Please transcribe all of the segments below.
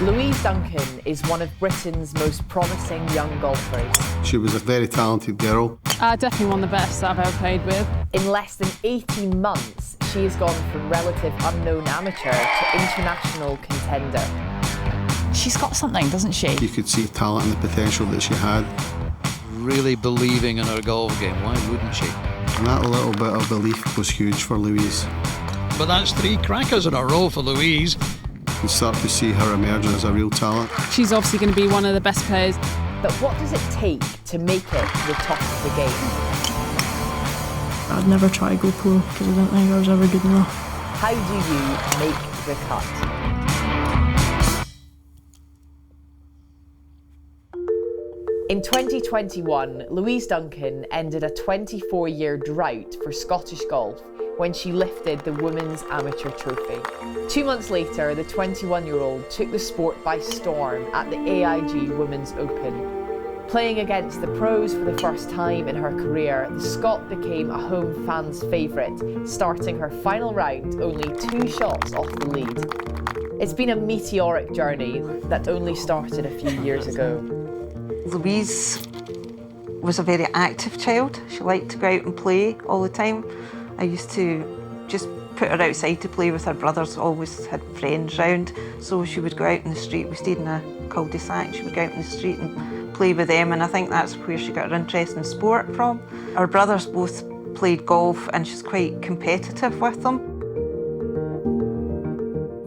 Louise Duncan is one of Britain's most promising young golfers. She was a very talented girl. Definitely one of the best that I've ever played with. In less than 18 months, she has gone from relative unknown amateur to international contender. She's got something, doesn't she? You could see the talent and the potential that she had. Really believing in her golf game, why wouldn't she? And that little bit of belief was huge for Louise. But that's 3 crackers in a row for Louise. You start to see her emerging as a real talent. She's obviously going to be one of the best players. But what does it take to make it to the top of the game? I'd never try go pro because I didn't think I was ever good enough. How do you make the cut? In 2021, Louise Duncan ended a 24-year drought for Scottish golf when she lifted the Women's Amateur Trophy. 2 months later, the 21-year-old took the sport by storm at the AIG Women's Open. Playing against the pros for the first time in her career, the Scot became a home fan's favourite, starting her final round only 2 shots off the lead. It's been a meteoric journey that only started a few years ago. Louise was a very active child. She liked to go out and play all the time. I used to just put her outside to play with her brothers, always had friends round, so she would go out in the street. We stayed in a cul-de-sac, she would go out in the street and play with them, and I think that's where she got her interest in sport from. Our brothers both played golf and she's quite competitive with them.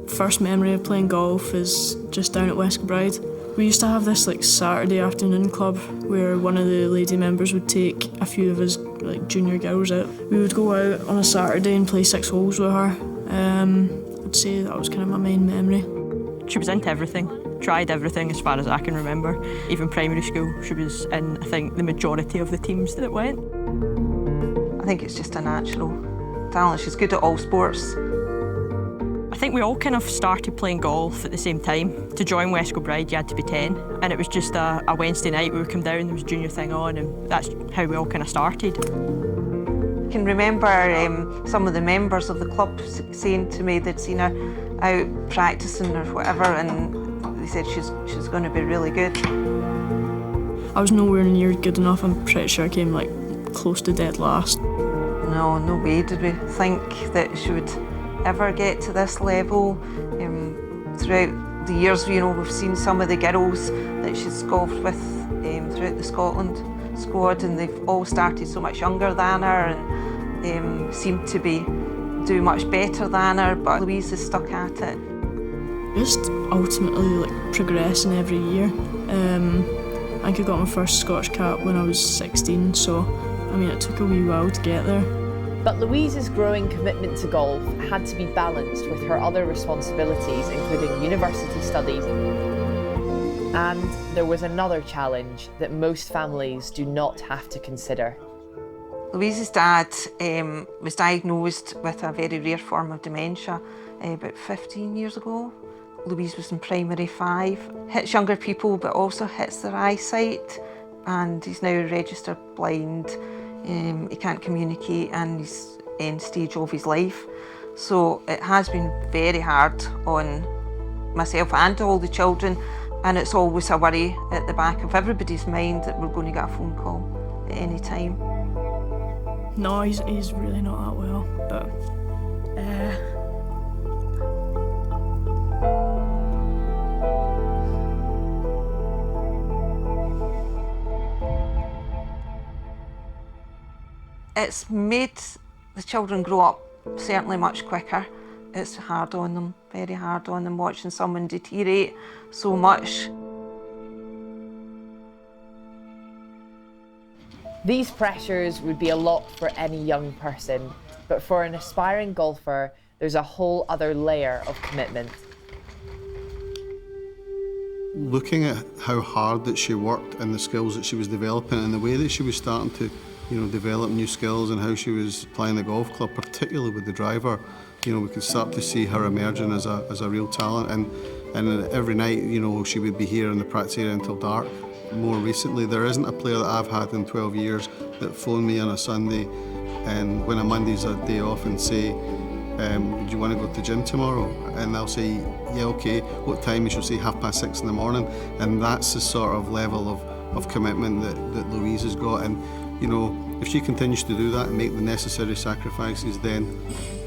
First memory of playing golf is just down at West Kilbride. We used to have this Saturday afternoon club where one of the lady members would take a few of us junior girls out. We would go out on a Saturday and play 6 holes with her. I'd say that was kind of my main memory. She was into everything, tried everything as far as I can remember. Even primary school, she was in, I think, the majority of the teams that went. I think it's just a natural talent. She's good at all sports. I think we all kind of started playing golf at the same time. To join West Kilbride, you had to be 10, and it was just a Wednesday night we would come down, there was a junior thing on, and that's how we all kind of started. I can remember some of the members of the club saying to me they'd seen her out practicing or whatever, and they said she's going to be really good. I was nowhere near good enough. I'm pretty sure I came close to dead last. No way did we think that she would ever get to this level. Throughout the years, we've seen some of the girls that she's golfed with throughout the Scotland squad, and they've all started so much younger than her and seem to be doing much better than her, but Louise is stuck at it. Just ultimately progressing every year. I think I got my first Scottish cap when I was 16, so it took a wee while to get there. But Louise's growing commitment to golf had to be balanced with her other responsibilities, including university studies. And there was another challenge that most families do not have to consider. Louise's dad was diagnosed with a very rare form of dementia about 15 years ago. Louise was in primary 5. Hits younger people but also hits their eyesight, and he's now registered blind. He can't communicate and he's end stage of his life. So it has been very hard on myself and all the children, and it's always a worry at the back of everybody's mind that we're going to get a phone call at any time. No, he's really not that well, but it's made the children grow up certainly much quicker. It's hard on them, very hard on them, watching someone deteriorate so much. These pressures would be a lot for any young person, but for an aspiring golfer, there's a whole other layer of commitment. Looking at how hard that she worked and the skills that she was developing and the way that she was starting to develop new skills and how she was playing the golf club, particularly with the driver, we could start to see her emerging as a real talent. And every night, she would be here in the practice area until dark. More recently, there isn't a player that I've had in 12 years that phoned me on a Sunday and when a Monday's a day off and say, do you want to go to the gym tomorrow? And they'll say, yeah, okay. What time? And she'll say 6:30 in the morning. And that's the sort of level of commitment that Louise has got. And, you know, if she continues to do that and make the necessary sacrifices, then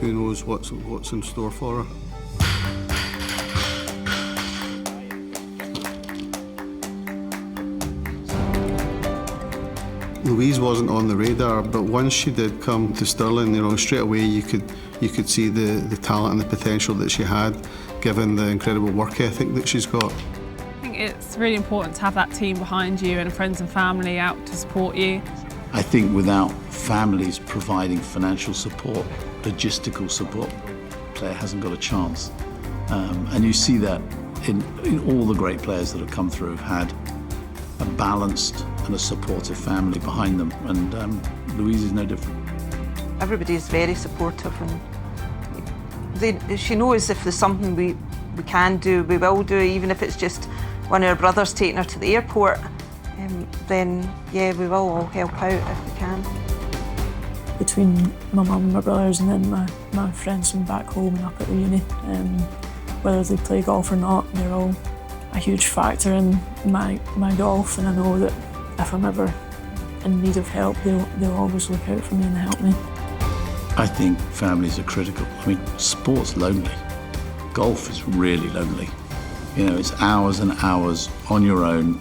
who knows what's in store for her. Louise wasn't on the radar, but once she did come to Stirling, you know, straight away you could see the talent and the potential that she had, given the incredible work ethic that she's got. I think it's really important to have that team behind you and friends and family out to support you. I think without families providing financial support, logistical support, the player hasn't got a chance. And you see that in all the great players that have come through have had a balanced and a supportive family behind them, and Louise is no different. Everybody is very supportive, and she knows if there's something we can do, we will do, even if it's just one of her brothers taking her to the airport, then yeah, we will all help out if we can. Between my mum and my brothers, and then my friends from back home and up at the uni, whether they play golf or not, they're all a huge factor in my golf, and I know that if I'm ever in need of help, they'll always look out for me and help me. I think families are critical. I mean, sport's lonely. Golf is really lonely. You know, it's hours and hours on your own,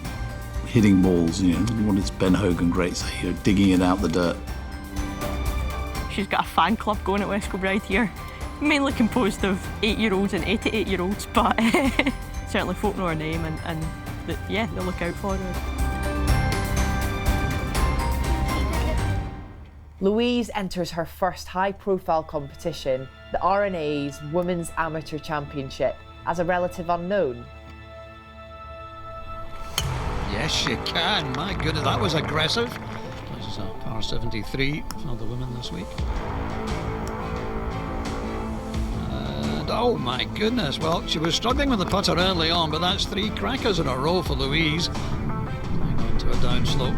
hitting balls, you know, what does Ben Hogan great say, you know, digging it out the dirt. She's got a fan club going at West Kilbride here, mainly composed of 8-year-olds and 88-year-olds, but certainly folk know her name, and yeah, they'll look out for her. Louise enters her first high-profile competition, the R&A's Women's Amateur Championship, as a relative unknown. Yes, she can. My goodness, that was aggressive. This is a par 73 for the women this week. And oh my goodness, well, she was struggling with the putter early on, but that's 3 crackers in a row for Louise. Going on to a downslope.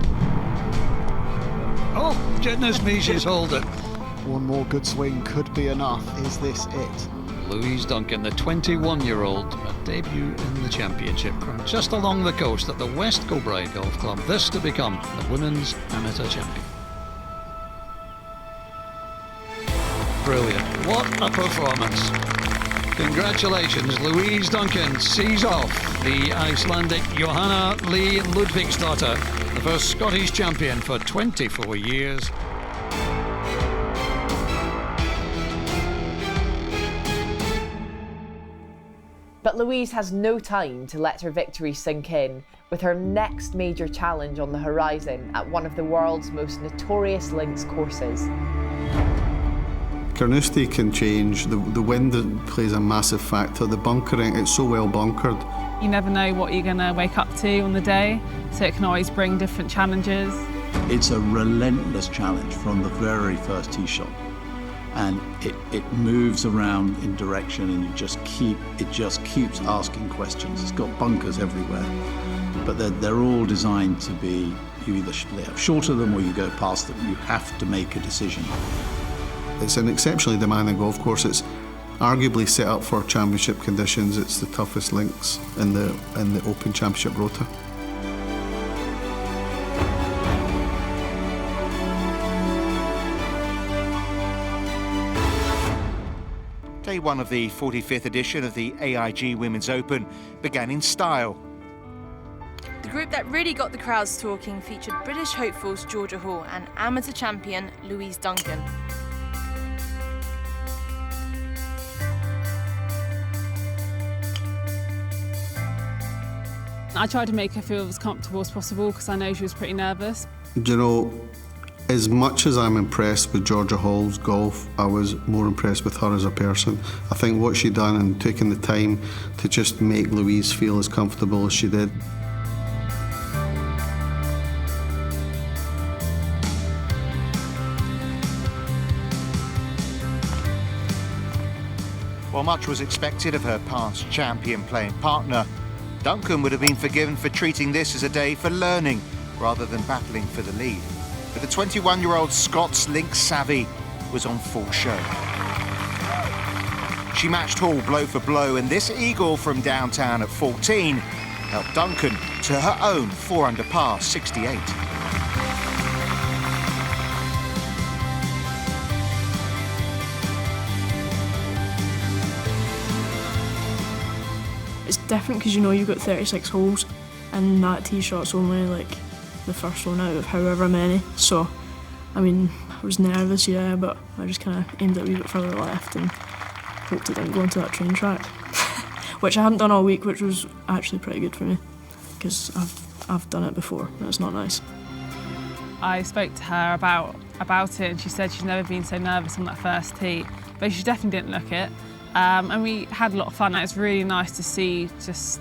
Oh, goodness me, she's holed it. One more good swing could be enough. Is this it? Louise Duncan, the 21-year-old, a debut in the championship from just along the coast at the West Kilbride Golf Club. This to become the women's amateur champion. Brilliant. What a performance. Congratulations, Louise Duncan sees off the Icelandic Johanna Lee Ludvigsdottir, the first Scottish champion for 24 years. But Louise has no time to let her victory sink in, with her next major challenge on the horizon at one of the world's most notorious links courses. Carnoustie can change, the wind plays a massive factor, the bunkering, it's so well bunkered. You never know what you're going to wake up to on the day, so it can always bring different challenges. It's a relentless challenge from the very first tee shot, and it moves around in direction, and it just keeps asking questions. It's got bunkers everywhere, but they're all designed to be, you either shorter them or you go past them. You have to make a decision. It's an exceptionally demanding golf course. It's arguably set up for championship conditions. It's the toughest links in the Open Championship rota. Day one of the 45th edition of the AIG Women's Open began in style. The group that really got the crowds talking featured British hopefuls Georgia Hall and amateur champion Louise Duncan. I tried to make her feel as comfortable as possible because I know she was pretty nervous. Do you know, as much as I'm impressed with Georgia Hall's golf, I was more impressed with her as a person. I think what she done and taking the time to just make Louise feel as comfortable as she did. While much was expected of her past champion playing partner, Duncan would have been forgiven for treating this as a day for learning rather than battling for the lead. But the 21-year-old Scots link savvy was on full show. She matched Hall blow for blow, and this eagle from downtown at 14 helped Duncan to her own 4-under par, 68. It's different because you know you've got 36 holes, and that tee shot's only like the first one out of however many. So, I mean, I was nervous, yeah, but I just kind of aimed it a wee bit further left and hoped it didn't go into that train track, which I hadn't done all week, which was actually pretty good for me because I've done it before and it's not nice. I spoke to her about it, and she said she's never been so nervous on that first tee, but she definitely didn't look it. And we had a lot of fun. It was really nice to see just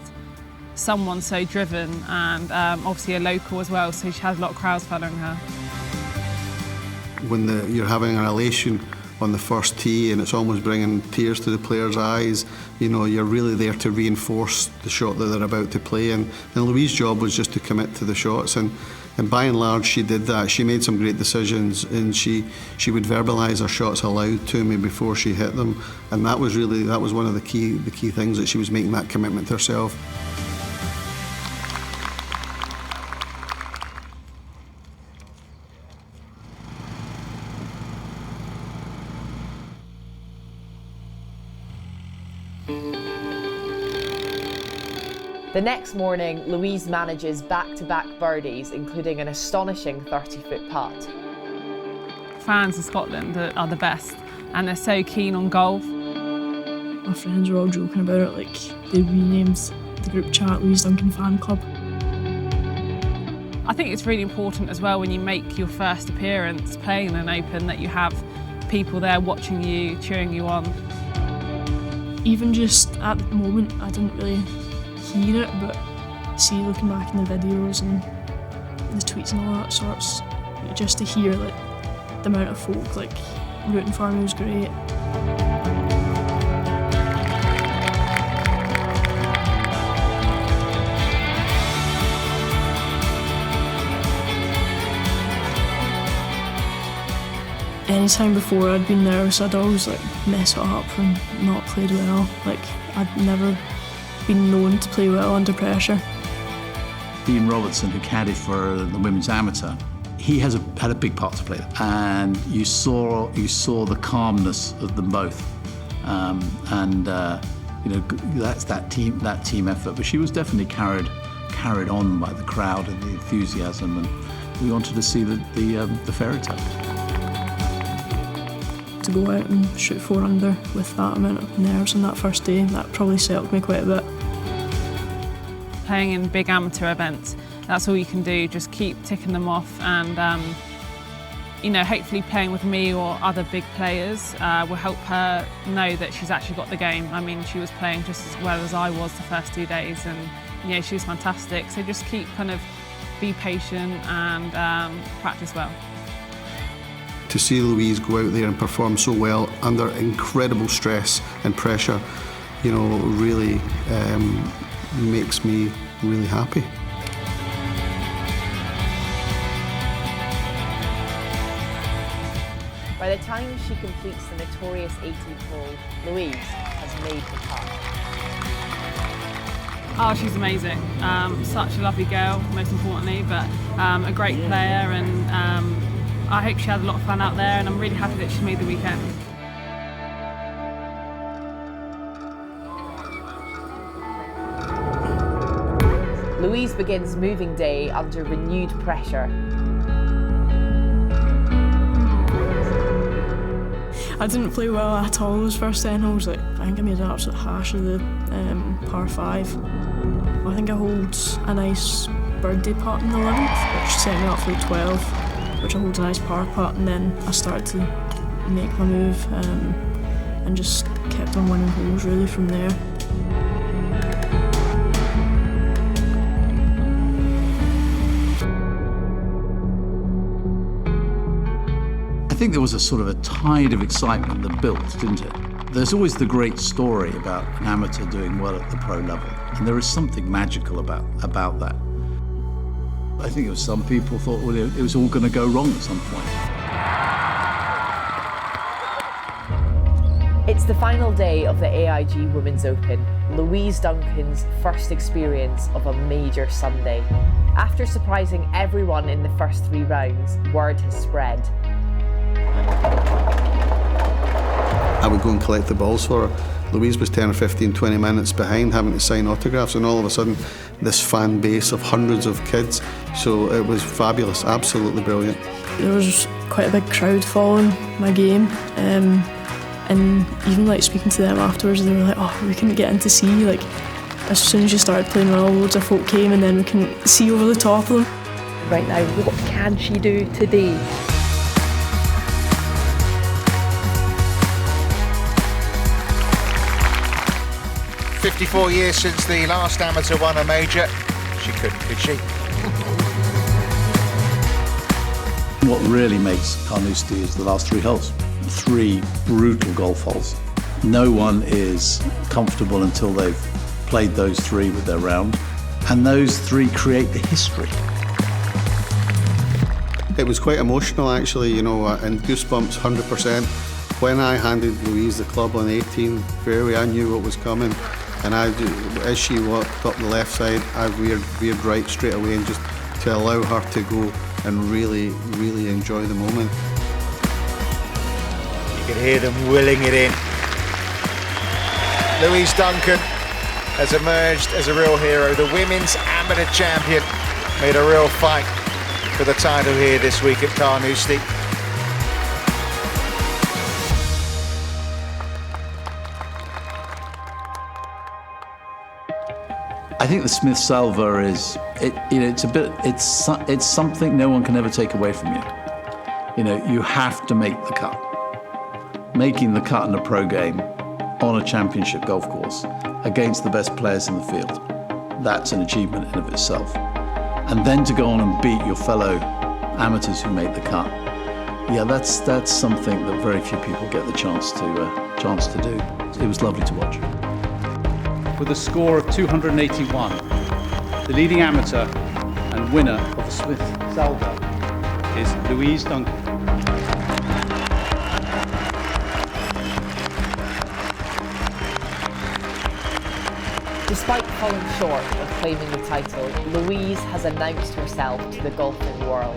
someone so driven, and obviously a local as well, so she has a lot of crowds following her. When you're having an elation on the first tee and it's almost bringing tears to the players' eyes, you know, you're really there to reinforce the shot that they're about to play, and Louise's job was just to commit to the shots, and by and large she did that. She made some great decisions, and she would verbalise her shots aloud to me before she hit them, and that was one of the key things, that she was making that commitment to herself. The next morning, Louise manages back-to-back birdies, including an astonishing 30-foot putt. Fans in Scotland are the best, and they're so keen on golf. My friends were all joking about it, like they renamed the group chat Louise Duncan Fan Club. I think it's really important as well when you make your first appearance playing in an Open that you have people there watching you, cheering you on. Even just at the moment, I didn't really hear it, but see, looking back in the videos and the tweets and all that sorts, just to hear like the amount of folk like rooting for me was great. Anytime before I'd been nervous, I'd always like mess it up and not played well. Like I'd never been known to play well under pressure. Ian Robertson, who caddied for the women's amateur, he had a big part to play, and you saw the calmness of them both, you know, that's that team effort. But she was definitely carried on by the crowd and the enthusiasm, and we wanted to see the fairy tale. To go out and shoot 4 under with that amount of nerves on that first day, that probably settled me quite a bit. Playing in big amateur events, that's all you can do, just keep ticking them off, and you know, hopefully playing with me or other big players will help her know that she's actually got the game. I mean, she was playing just as well as I was the first 2 days, and you know, she was fantastic, so just keep be patient and practice well. To see Louise go out there and perform so well under incredible stress and pressure, you know, really makes me really happy. By the time she completes the notorious 18th hole, Louise has made the cut. Oh, she's amazing. Such a lovely girl, most importantly, but a great player, and I hope she had a lot of fun out there, and I'm really happy that she made the weekend. Louise begins moving day under renewed pressure. I didn't play well at all those first 10 holes. Like, I think I made an absolute hash of the par 5. I think I hold a nice birdie putt in the 11th, which set me up for the 12, which I hold a nice par putt, and then I started to make my move and just kept on winning holes really from there. I think there was a sort of a tide of excitement that built, didn't it? There's always the great story about an amateur doing well at the pro level, and there is something magical about that. I think it was some people thought, well, it was all going to go wrong at some point. It's the final day of the AIG Women's Open, Louise Duncan's first experience of a major Sunday. After surprising everyone in the first 3 rounds, word has spread. I would go and collect the balls for her. Louise was 10 or 15, 20 minutes behind, having to sign autographs, and all of a sudden this fan base of hundreds of kids. So it was fabulous, absolutely brilliant. There was quite a big crowd following my game, and even like speaking to them afterwards, they were like, oh, we couldn't get in to see. Like, as soon as you started playing well, loads of folk came, and then we couldn't see over the top of them. Right now, what can she do today? "54 years since the last amateur won a major. She couldn't, could she?" What really makes Carnoustie is the last 3 holes. 3 brutal golf holes. No one is comfortable until they've played those 3 with their round, and those 3 create the history. It was quite emotional actually, you know, and goosebumps 100%. When I handed Louise the club on 18 fairway, I knew what was coming, and as she walked up the left side, I veered right straight away, and just to allow her to go and really, really enjoy the moment. You could hear them willing it in. Louise Duncan has emerged as a real hero. The women's amateur champion made a real fight for the title here this week at Carnoustie. I think the Smith Salver is, it's something no one can ever take away from you. You know, you have to make the cut. Making the cut in a pro game on a championship golf course against the best players in the field, that's an achievement in of itself. And then to go on and beat your fellow amateurs who made the cut, yeah, that's something that very few people get the chance to do. It was lovely to watch. With a score of 281, the leading amateur and winner of the Smith Salver is Louise Duncan. Despite falling short of claiming the title, Louise has announced herself to the golfing world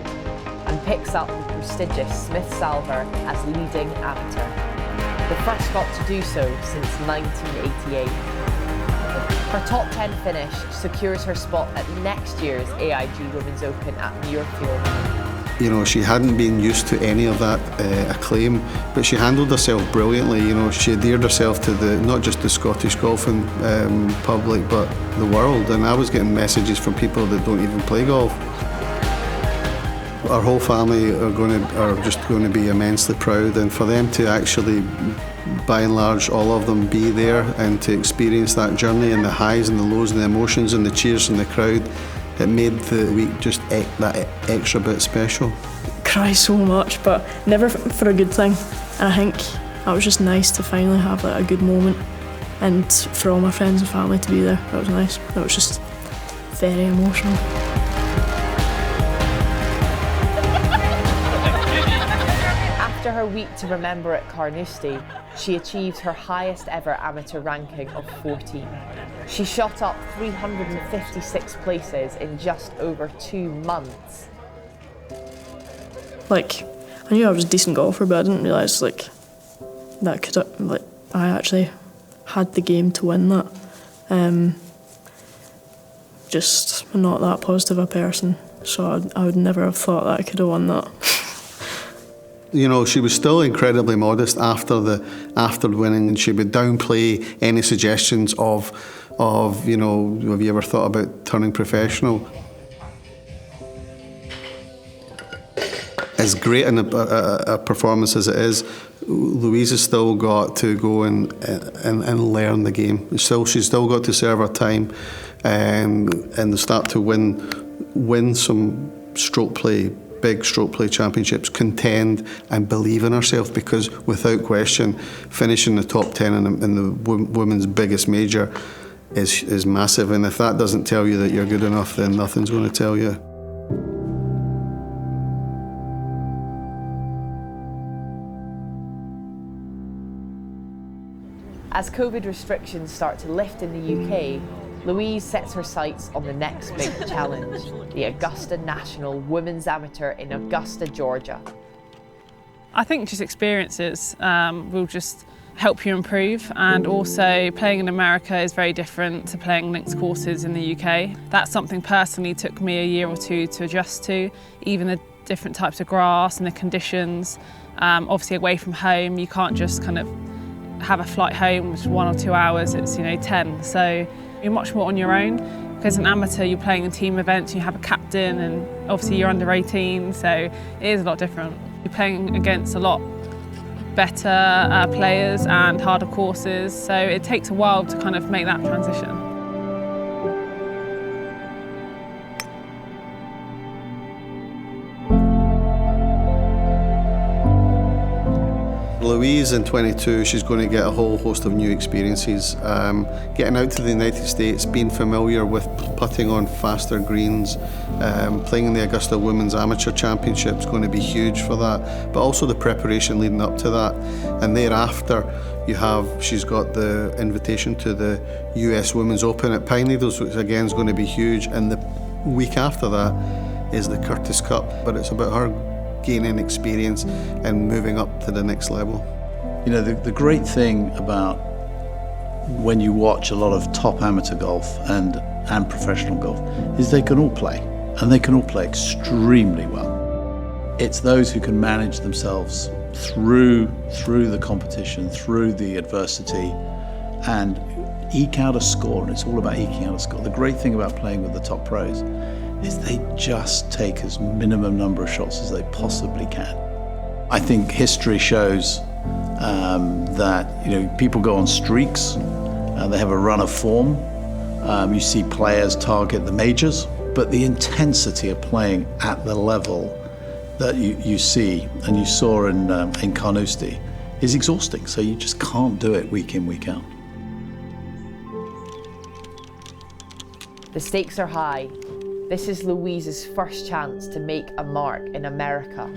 and picks up the prestigious Smith Salver as leading amateur, the first Scot to do so since 1988. Her top 10 finish secures her spot at next year's AIG Women's Open at Muirfield. You know, she hadn't been used to any of that acclaim, but she handled herself brilliantly. You know, she endeared herself to not just the Scottish golfing public, but the world. And I was getting messages from people that don't even play golf. Our whole family are just going to be immensely proud, and for them to actually, by and large, all of them be there and to experience that journey and the highs and the lows and the emotions and the cheers from the crowd, it made the week just that extra bit special. Cry so much, but never for a good thing. And I think that was just nice to finally have like, a good moment, and for all my friends and family to be there. That was nice. That was just very emotional. After her week to remember at Carnoustie, she achieved her highest ever amateur ranking of 14. She shot up 356 places in just over 2 months. Like, I knew I was a decent golfer, but I didn't realise like that I actually had the game to win that. Just not that positive a person, so I would never have thought that I could have won that. You know, she was still incredibly modest after winning, and she would downplay any suggestions of you know, have you ever thought about turning professional? As great a performance as it is, Louise has still got to go and learn the game. She's still got to serve her time and start to win some stroke play, big stroke play championships, contend and believe in herself, because without question, finishing the top 10 in the women's biggest major is massive. And if that doesn't tell you that you're good enough, then nothing's going to tell you. As COVID restrictions start to lift in the UK, Louise sets her sights on the next big challenge, the Augusta National Women's Amateur in Augusta, Georgia. I think just experiences will just help you improve, and also playing in America is very different to playing links courses in the UK. That's something personally took me a year or two to adjust to, even the different types of grass and the conditions. Obviously away from home, you can't just kind of have a flight home, which is 1 or 2 hours, it's 10. So you're much more on your own. Because as an amateur, you're playing in team events, you have a captain, and obviously you're under 18, so it is a lot different. You're playing against a lot better players and harder courses, so it takes a while to kind of make that transition. Louise in 22, she's going to get a whole host of new experiences. Getting out to the United States, being familiar with putting on faster greens, playing in the Augusta Women's Amateur Championship is going to be huge for that, but also the preparation leading up to that. And thereafter, she's got the invitation to the US Women's Open at Pine Needles, which again is going to be huge. And the week after that is the Curtis Cup, but it's about her gaining experience and moving up to the next level. You know, the great thing about when you watch a lot of top amateur golf and professional golf is they can all play, and they can all play extremely well. It's those who can manage themselves through the competition, through the adversity, and eke out a score, and it's all about eking out a score. The great thing about playing with the top pros is they just take as minimum number of shots as they possibly can. I think history shows that people go on streaks, they have a run of form. You see players target the majors, but the intensity of playing at the level that you see and you saw in Carnoustie is exhausting. So you just can't do it week in, week out. The stakes are high. This is Louise's first chance to make a mark in America.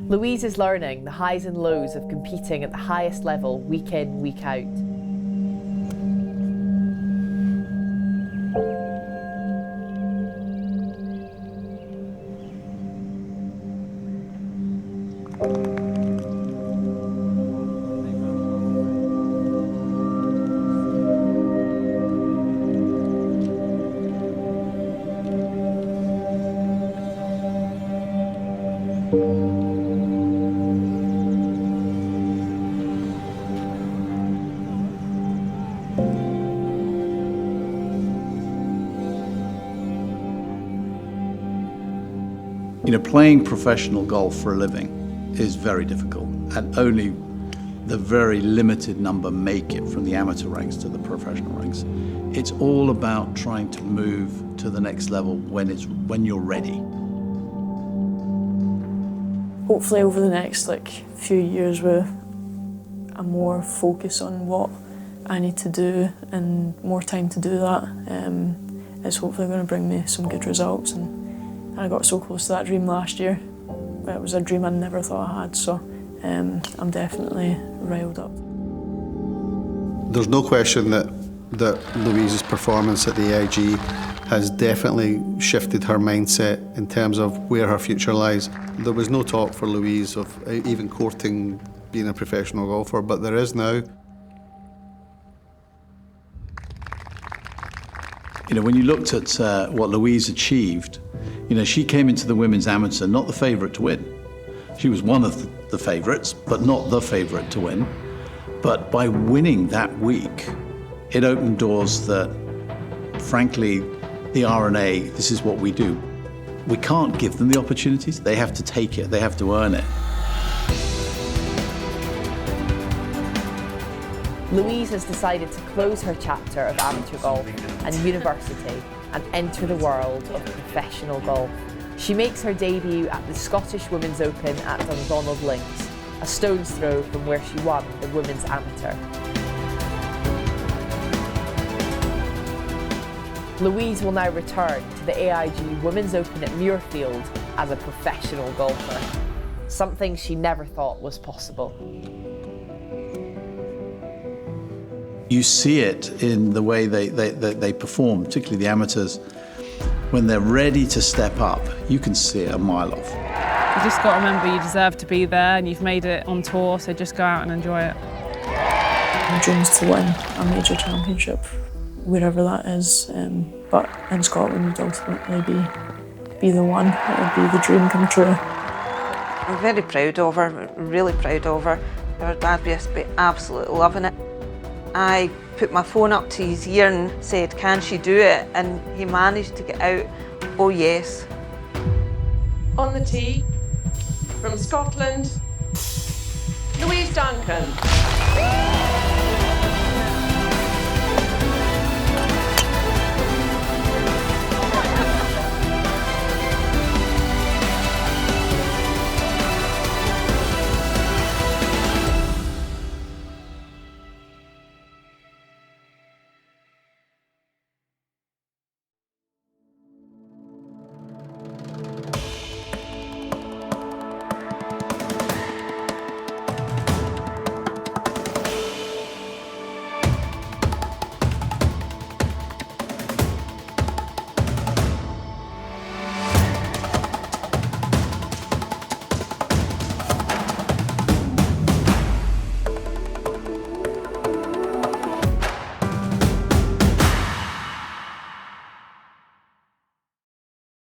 Louise is learning the highs and lows of competing at the highest level week in, week out. Playing professional golf for a living is very difficult, and only the very limited number make it from the amateur ranks to the professional ranks. It's all about trying to move to the next level when you're ready. Hopefully over the next few years with a more focus on what I need to do and more time to do that is hopefully going to bring me some good results. And I got so close to that dream last year. It was a dream I never thought I had, so I'm definitely riled up. There's no question that Louise's performance at the AIG has definitely shifted her mindset in terms of where her future lies. There was no talk for Louise of even courting being a professional golfer, but there is now. When you looked at what Louise achieved, she came into the women's amateur not the favourite to win. She was one of the favourites, but not the favourite to win. But by winning that week, it opened doors that, frankly, the RNA, this is what we do. We can't give them the opportunities. They have to take it. They have to earn it. Louise has decided to close her chapter of amateur golf and university and enter the world of professional golf. She makes her debut at the Scottish Women's Open at Dundonald Links, a stone's throw from where she won the Women's Amateur. Louise will now return to the AIG Women's Open at Muirfield as a professional golfer. something she never thought was possible. You see it in the way they perform, particularly the amateurs. When they're ready to step up, you can see it a mile off. You just got to remember you deserve to be there and you've made it on tour, so just go out and enjoy it. My dream is to win a major championship, wherever that is, but in Scotland would ultimately be the one. It would be the dream come true. I'm very proud of her, really proud of her. Her dad must be absolutely loving it. I put my phone up to his ear and said, can she do it? And he managed to get out, oh yes. On the tee, from Scotland, Louise Duncan.